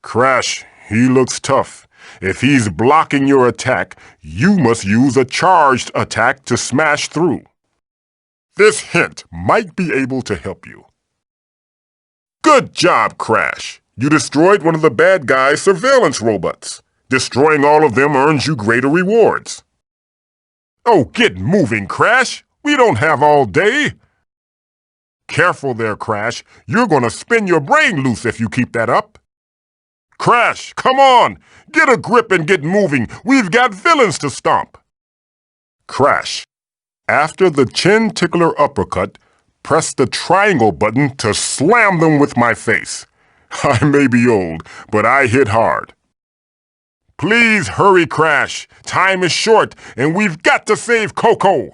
Crash, he looks tough. If he's blocking your attack, you must use a charged attack to smash through. This hint might be able to help you. Good job, Crash! You destroyed one of the bad guy's surveillance robots. Destroying all of them earns you greater rewards. Oh, get moving, Crash! We don't have all day! Careful there, Crash. You're gonna spin your brain loose if you keep that up. Crash, come on! Get a grip and get moving. We've got villains to stomp. Crash. After the chin tickler uppercut, press the triangle button to slam them with my face. I may be old, but I hit hard. Please hurry, Crash. Time is short, and we've got to save Coco.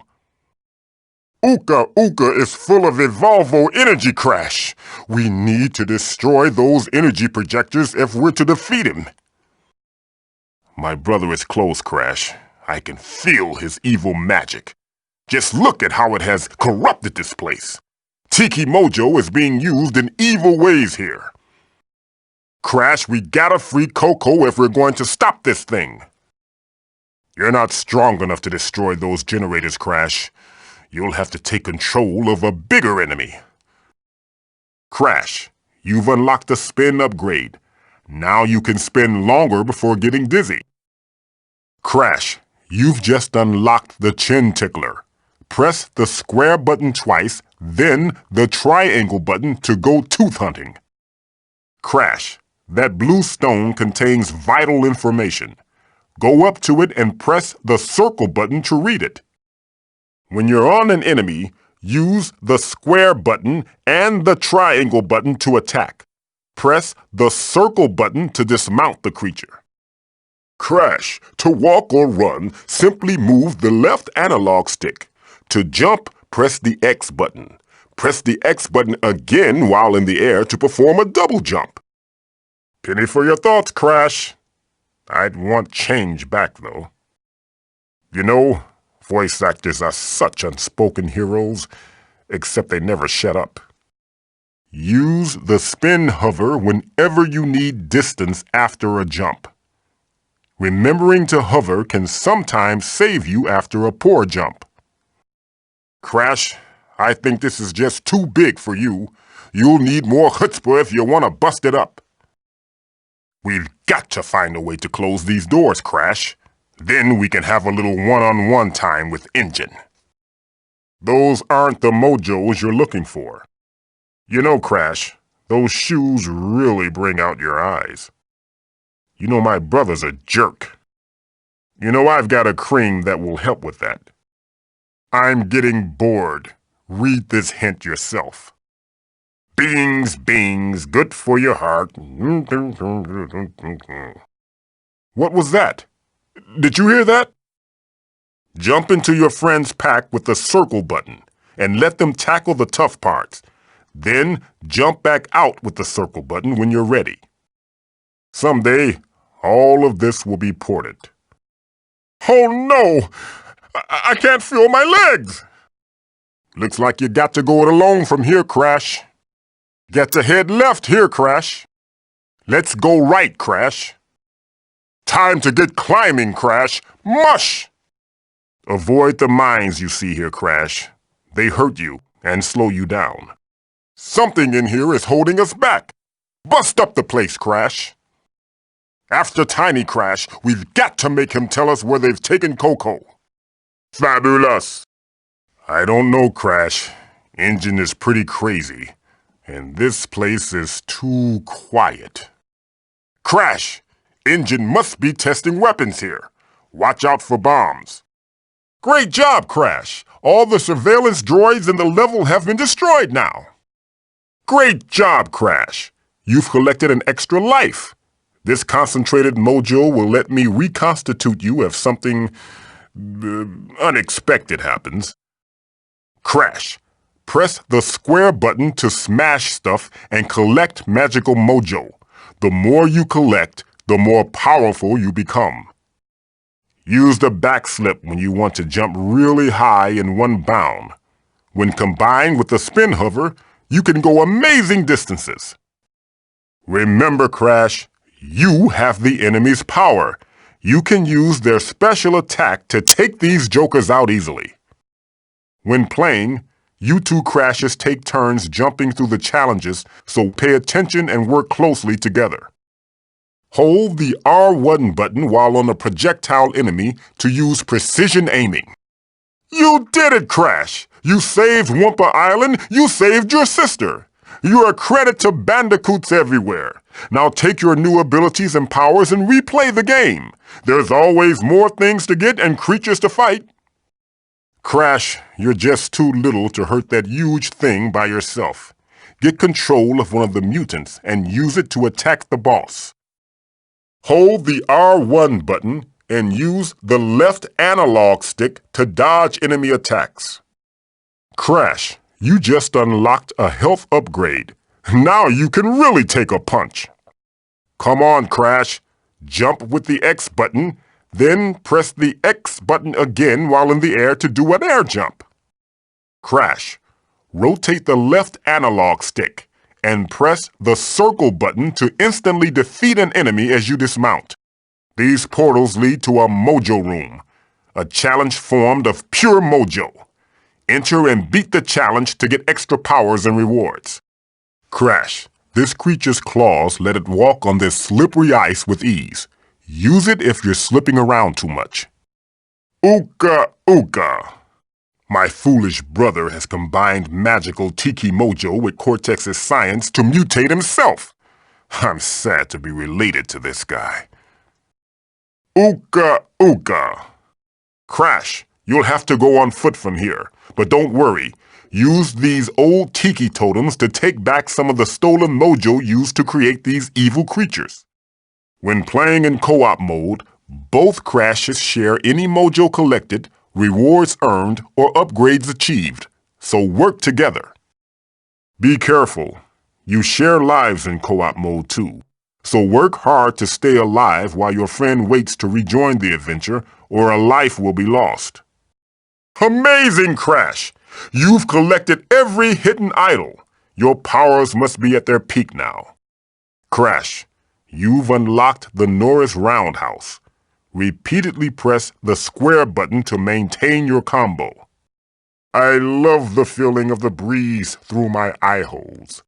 Uka Uka is full of Evolvo energy, Crash. We need to destroy those energy projectors if we're to defeat him. My brother is close, Crash. I can feel his evil magic. Just look at how it has corrupted this place. Tiki Mojo is being used in evil ways here. Crash, we gotta free Coco if we're going to stop this thing. You're not strong enough to destroy those generators, Crash. You'll have to take control of a bigger enemy. Crash, you've unlocked the spin upgrade. Now you can spin longer before getting dizzy. Crash, you've just unlocked the chin tickler. Press the square button twice, then the triangle button to go tooth hunting. Crash, that blue stone contains vital information. Go up to it and press the circle button to read it. When you're on an enemy, use the square button and the triangle button to attack. Press the circle button to dismount the creature. Crash, to walk or run, simply move the left analog stick. To jump, press the X button. Press the X button again while in the air to perform a double jump. Penny for your thoughts, Crash. I'd want change back, though. You know, voice actors are such unspoken heroes, except they never shut up. Use the spin hover whenever you need distance after a jump. Remembering to hover can sometimes save you after a poor jump. Crash, I think this is just too big for you. You'll need more chutzpah if you want to bust it up. We've got to find a way to close these doors, Crash. Then we can have a little one-on-one time with Engine. Those aren't the mojos you're looking for. You know, Crash, those shoes really bring out your eyes. You know my brother's a jerk. You know I've got a cream that will help with that. I'm getting bored. Read this hint yourself. Beans, beans, good for your heart. What was that? Did you hear that? Jump into your friend's pack with the circle button and let them tackle the tough parts. Then jump back out with the circle button when you're ready. Someday, all of this will be ported. Oh no! I can't feel my legs! Looks like you got to go it alone from here, Crash. Get to head left here, Crash. Let's go right, Crash. Time to get climbing, Crash. Mush! Avoid the mines you see here, Crash. They hurt you and slow you down. Something in here is holding us back. Bust up the place, Crash. After Tiny Crash, we've got to make him tell us where they've taken Coco. Fabulous! I don't know, Crash. Engine is pretty crazy, and this place is too quiet. Crash! Engine must be testing weapons here. Watch out for bombs. Great job, Crash! All the surveillance droids in the level have been destroyed now. Great job, Crash! You've collected an extra life. This concentrated mojo will let me reconstitute you if something unexpected happens. Crash, press the square button to smash stuff and collect magical mojo. The more you collect, the more powerful you become. Use the backflip when you want to jump really high in one bound. When combined with the spin hover, you can go amazing distances. Remember, Crash, You have the enemy's power. You can use their special attack to take these jokers out easily. When playing, you two Crashes take turns jumping through the challenges, so pay attention and work closely together. Hold the R1 button while on a projectile enemy to use precision aiming. You did it, Crash! You saved Wumpa Island, you saved your sister! You're a credit to bandicoots everywhere. Now take your new abilities and powers and replay the game. There's always more things to get and creatures to fight. Crash, you're just too little to hurt that huge thing by yourself. Get control of one of the mutants and use it to attack the boss. Hold the R1 button and use the left analog stick to dodge enemy attacks. Crash, you just unlocked a health upgrade. Now you can really take a punch. Come on, Crash. Jump with the X button, then press the X button again while in the air to do an air jump. Crash, rotate the left analog stick and press the circle button to instantly defeat an enemy as you dismount. These portals lead to a Mojo Room, a challenge formed of pure mojo. Enter and beat the challenge to get extra powers and rewards. Crash, this creature's claws let it walk on this slippery ice with ease. Use it if you're slipping around too much. Ooka ooka. My foolish brother has combined magical Tiki Mojo with Cortex's science to mutate himself. I'm sad to be related to this guy. Ooka ooka. Crash, you'll have to go on foot from here, but don't worry. Use these old Tiki totems to take back some of the stolen mojo used to create these evil creatures. When playing in co-op mode, both Crashes share any mojo collected, rewards earned, or upgrades achieved, so work together. Be careful. You share lives in co-op mode too, so work hard to stay alive while your friend waits to rejoin the adventure, or a life will be lost. Amazing, Crash! You've collected every hidden idol. Your powers must be at their peak now. Crash, you've unlocked the Norris Roundhouse. Repeatedly press the square button to maintain your combo. I love the feeling of the breeze through my eye holes.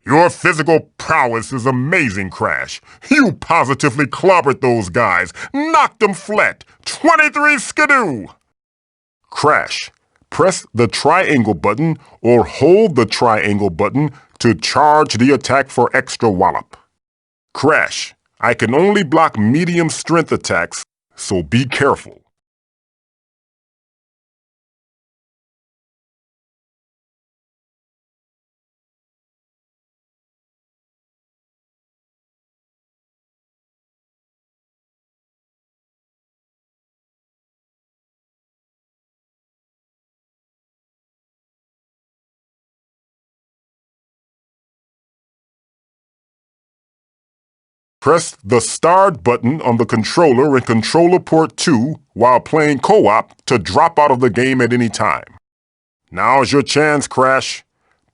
Your physical prowess is amazing, Crash. You positively clobbered those guys, knocked them flat. 23 skidoo! Crash, press the triangle button or hold the triangle button to charge the attack for extra wallop. Crash, I can only block medium strength attacks, so be careful. Press the Start button on the controller in Controller Port 2 while playing co-op to drop out of the game at any time. Now's your chance, Crash.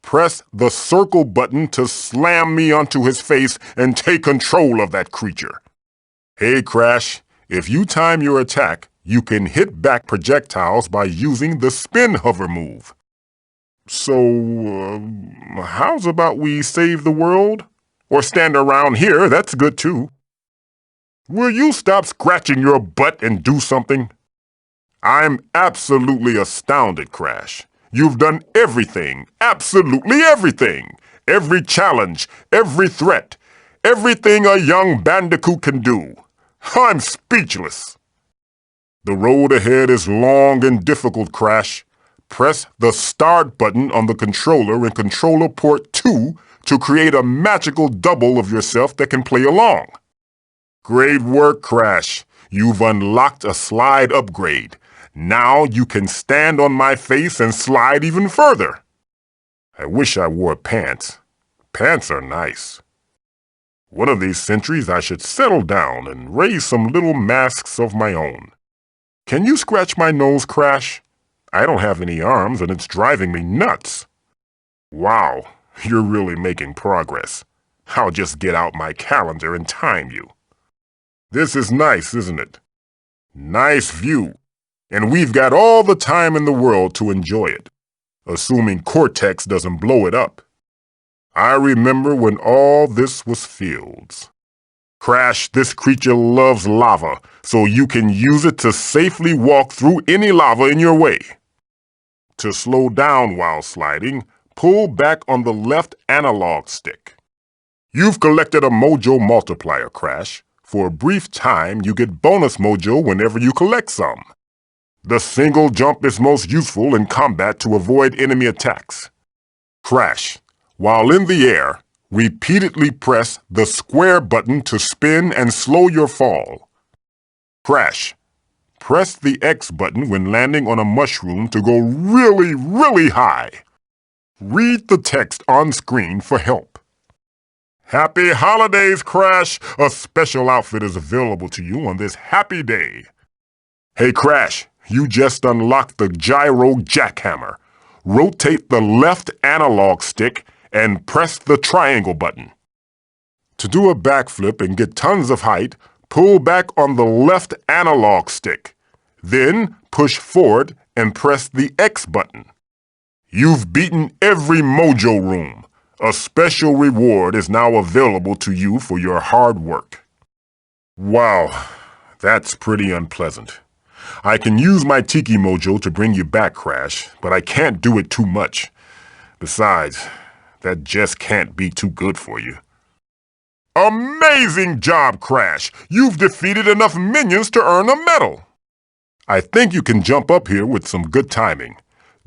Press the circle button to slam me onto his face and take control of that creature. Hey, Crash, if you time your attack, you can hit back projectiles by using the Spin Hover move. So, how's about we save the world? Or stand around here, that's good too. Will you stop scratching your butt and do something? I'm absolutely astounded, Crash. You've done everything, absolutely everything. Every challenge, every threat, everything a young bandicoot can do. I'm speechless. The road ahead is long and difficult, Crash. Press the Start button on the controller in Controller Port 2 to create a magical double of yourself that can play along. Great work, Crash. You've unlocked a slide upgrade. Now you can stand on my face and slide even further. I wish I wore pants. Pants are nice. One of these centuries I should settle down and raise some little masks of my own. Can you scratch my nose, Crash? I don't have any arms and it's driving me nuts. Wow. You're really making progress. I'll just get out my calendar and time you. This is nice, isn't it? Nice view. And we've got all the time in the world to enjoy it, assuming Cortex doesn't blow it up. I remember when all this was fields. Crash, this creature loves lava, so you can use it to safely walk through any lava in your way. To slow down while sliding, pull back on the left analog stick. You've collected a mojo multiplier, Crash. For a brief time, you get bonus mojo whenever you collect some. The single jump is most useful in combat to avoid enemy attacks. Crash, while in the air, repeatedly press the square button to spin and slow your fall. Crash, press the X button when landing on a mushroom to go really, really high. Read the text on screen for help. Happy holidays, Crash! A special outfit is available to you on this happy day. Hey, Crash, you just unlocked the gyro jackhammer. Rotate the left analog stick and press the triangle button. To do a backflip and get tons of height, pull back on the left analog stick. Then push forward and press the X button. You've beaten every mojo room. A special reward is now available to you for your hard work. Wow, that's pretty unpleasant. I can use my Tiki Mojo to bring you back, Crash, but I can't do it too much. Besides, that just can't be too good for you. Amazing job, Crash! You've defeated enough minions to earn a medal! I think you can jump up here with some good timing.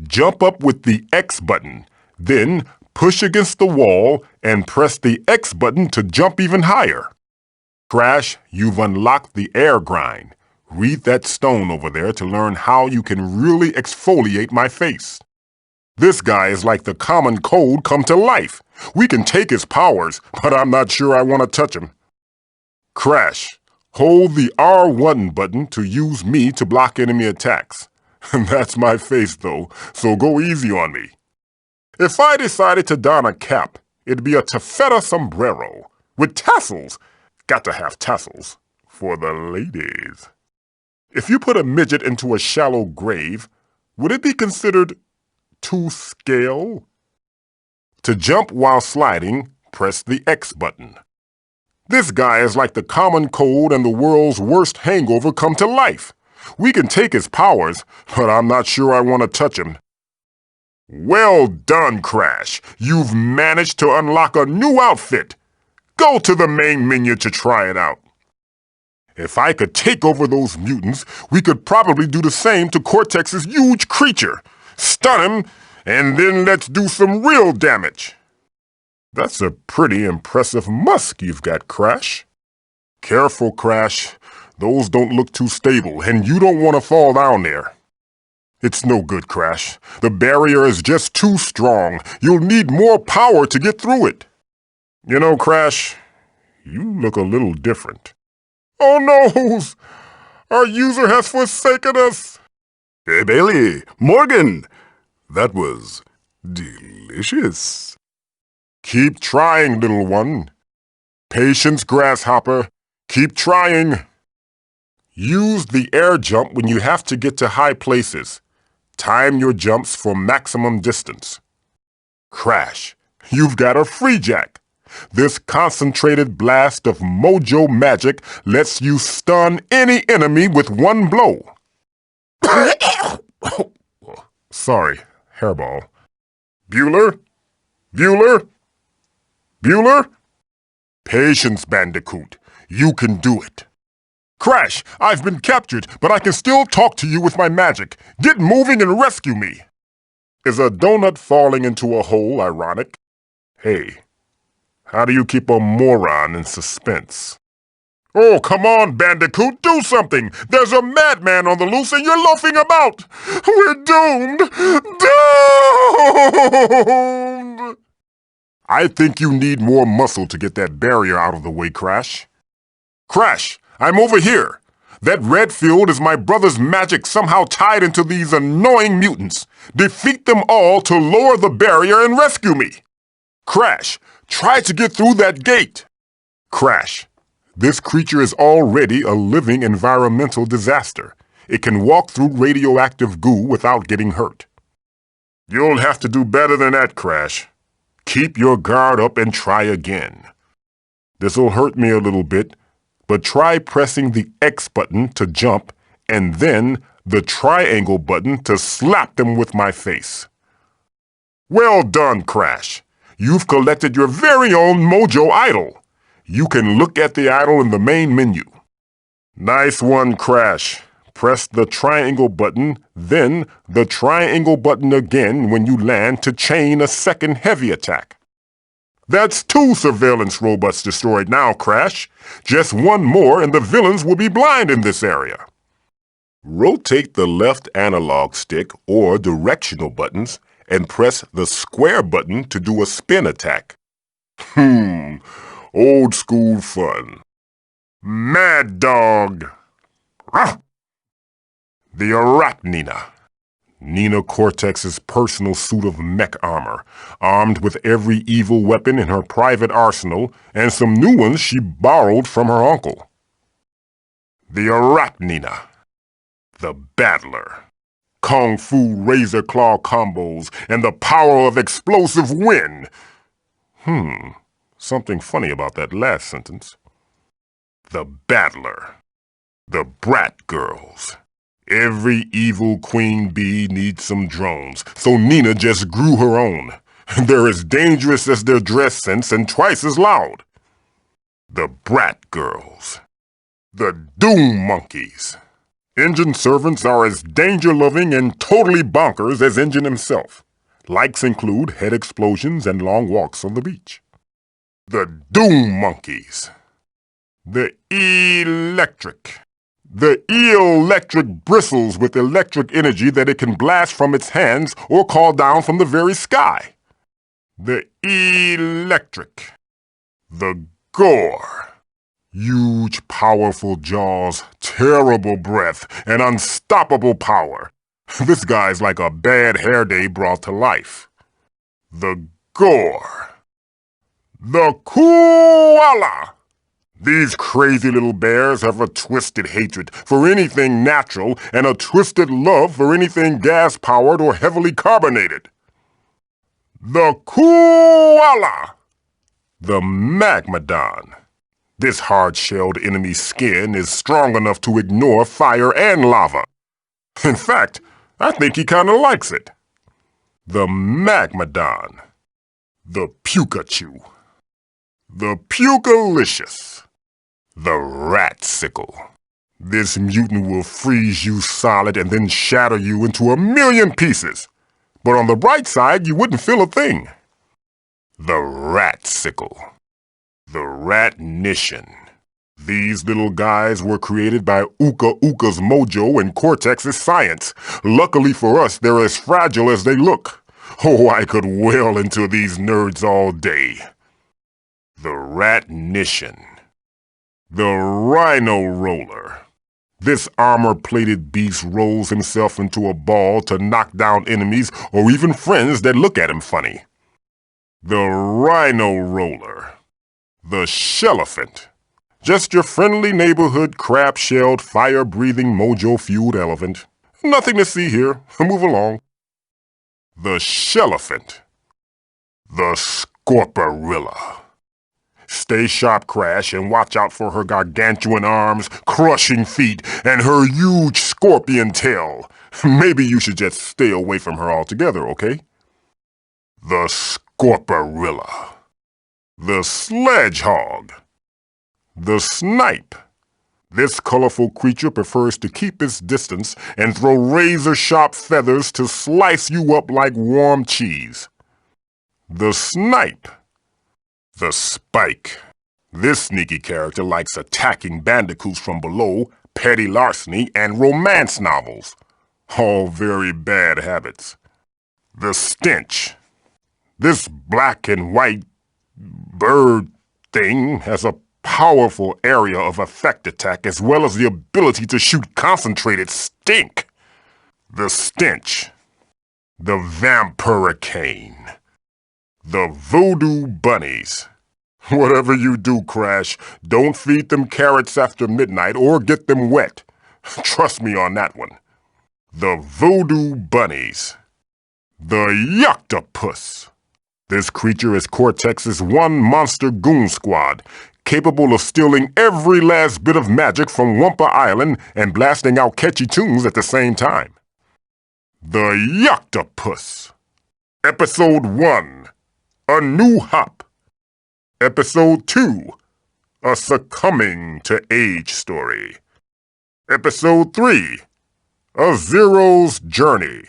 Jump up with the X button, then push against the wall and press the X button to jump even higher. Crash, you've unlocked the air grind. Read that stone over there to learn how you can really exfoliate my face. This guy is like the common cold come to life. We can take his powers, but I'm not sure I want to touch him. Crash, hold the R1 button to use me to block enemy attacks. That's my face, though, so go easy on me. If I decided to don a cap, it'd be a taffeta sombrero with tassels. Got to have tassels for the ladies. If you put a midget into a shallow grave, would it be considered to scale? To jump while sliding, press the X button. This guy is like the common cold and the world's worst hangover come to life. We can take his powers, but I'm not sure I want to touch him. Well done, Crash. You've managed to unlock a new outfit. Go to the main menu to try it out. If I could take over those mutants, we could probably do the same to Cortex's huge creature. Stun him, and then let's do some real damage. That's a pretty impressive musk you've got, Crash. Careful, Crash. Those don't look too stable, and you don't want to fall down there. It's no good, Crash. The barrier is just too strong. You'll need more power to get through it. You know, Crash, you look a little different. Oh no! Our user has forsaken us! Hey, Bailey! Morgan! That was delicious. Keep trying, little one. Patience, Grasshopper. Keep trying. Use the air jump when you have to get to high places. Time your jumps for maximum distance. Crash, you've got a free jack. This concentrated blast of mojo magic lets you stun any enemy with one blow. Sorry, hairball. Bueller? Bueller? Bueller? Patience, Bandicoot. You can do it. Crash, I've been captured, but I can still talk to you with my magic. Get moving and rescue me. Is a donut falling into a hole ironic? Hey, how do you keep a moron in suspense? Oh, come on, Bandicoot, do something! There's a madman on the loose and you're loafing about! We're doomed! Doomed! I think you need more muscle to get that barrier out of the way, Crash. Crash, I'm over here. That red field is my brother's magic somehow tied into these annoying mutants. Defeat them all to lower the barrier and rescue me. Crash, try to get through that gate. Crash, this creature is already a living environmental disaster. It can walk through radioactive goo without getting hurt. You'll have to do better than that, Crash. Keep your guard up and try again. This'll hurt me a little bit, but try pressing the X button to jump and then the triangle button to slap them with my face. Well done, Crash. You've collected your very own Mojo Idol. You can look at the idol in the main menu. Nice one, Crash. Press the triangle button, then the triangle button again when you land to chain a second heavy attack. That's 2 surveillance robots destroyed now, Crash. Just one more and the villains will be blind in this area. Rotate the left analog stick or directional buttons and press the square button to do a spin attack. Old school fun. Mad Dog. Ruff. The Arachnina. Nina Cortex's personal suit of mech armor, armed with every evil weapon in her private arsenal and some new ones she borrowed from her uncle. The Arachnina. The Battler. Kung Fu razor claw combos and the power of explosive wind. Something funny about that last sentence. The Battler. The Brat Girls. Every evil queen bee needs some drones, so Nina just grew her own. They're as dangerous as their dress sense and twice as loud. The Brat Girls. The Doom Monkeys. Engine servants are as danger-loving and totally bonkers as Engine himself. Likes include head explosions and long walks on the beach. The Doom Monkeys. The Electric. The E-Electric bristles with electric energy that it can blast from its hands or call down from the very sky. The Electric. The Gore. Huge, powerful jaws, terrible breath, and unstoppable power. This guy's like a bad hair day brought to life. The Gore. The Koala. These crazy little bears have a twisted hatred for anything natural and a twisted love for anything gas-powered or heavily carbonated. The Koala. The Magmadon. This hard-shelled enemy's skin is strong enough to ignore fire and lava. In fact, I think he kinda likes it. The Magmadon. The Pukachu. The Pukalicious. The Ratsicle. This mutant will freeze you solid and then shatter you into a million pieces. But on the bright side, you wouldn't feel a thing. The Ratsicle. The Ratnition. These little guys were created by Uka Uka's Mojo and Cortex's science. Luckily for us, they're as fragile as they look. Oh, I could wail into these nerds all day. The Ratnition. The Rhino Roller. This armor-plated beast rolls himself into a ball to knock down enemies or even friends that look at him funny. The Rhino Roller. The Shellephant. Just your friendly neighborhood crab-shelled, fire-breathing, mojo-fueled elephant. Nothing to see here. Move along. The Shellephant. The Scorporilla. Stay sharp, Crash, and watch out for her gargantuan arms, crushing feet, and her huge scorpion tail. Maybe you should just stay away from her altogether, okay? The Scorporilla. The Sledgehog. The Snipe. This colorful creature prefers to keep its distance and throw razor-sharp feathers to slice you up like warm cheese. The Snipe. The Spike. This sneaky character likes attacking bandicoots from below, petty larceny, and romance novels. All very bad habits. The Stench. This black and white bird thing has a powerful area of effect attack as well as the ability to shoot concentrated stink. The Stench. The Vampiricane. The Voodoo Bunnies. Whatever you do, Crash, don't feed them carrots after midnight or get them wet. Trust me on that one. The Voodoo Bunnies. The Yuctopus. This creature is Cortex's one monster goon squad, capable of stealing every last bit of magic from Wumpa Island and blasting out catchy tunes at the same time. The Yuctopus. Episode 1. A New Hop. Episode 2. A Succumbing to Age story. Episode 3. A Zero's Journey.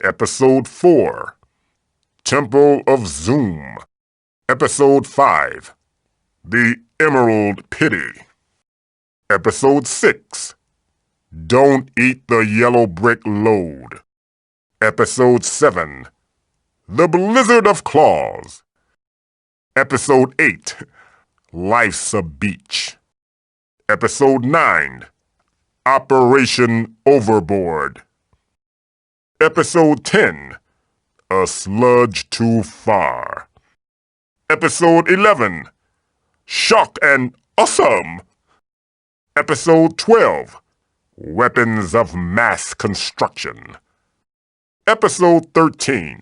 Episode 4. Temple of Zoom. Episode 5. The Emerald Pity. Episode 6. Don't Eat the Yellow Brick Load. Episode 7. The Blizzard of Claws. Episode 8. Life's a Beach. Episode 9. Operation Overboard. Episode 10. A Sludge Too Far. Episode 11. Shock and Awesome. Episode 12. Weapons of Mass Construction. Episode 13.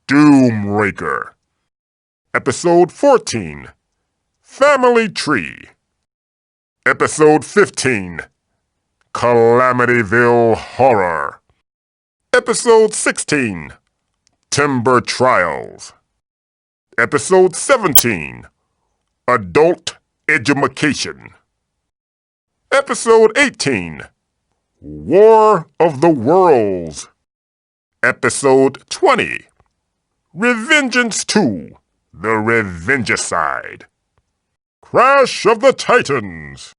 Doomraker. Episode 14. Family Tree. Episode 15. Calamityville Horror. Episode 16. Timber Trials. Episode 17. Adult Edumacation. Episode 18. War of the Worlds. Episode 20. Revengeance 2. The Revengicide. Crash of the Titans.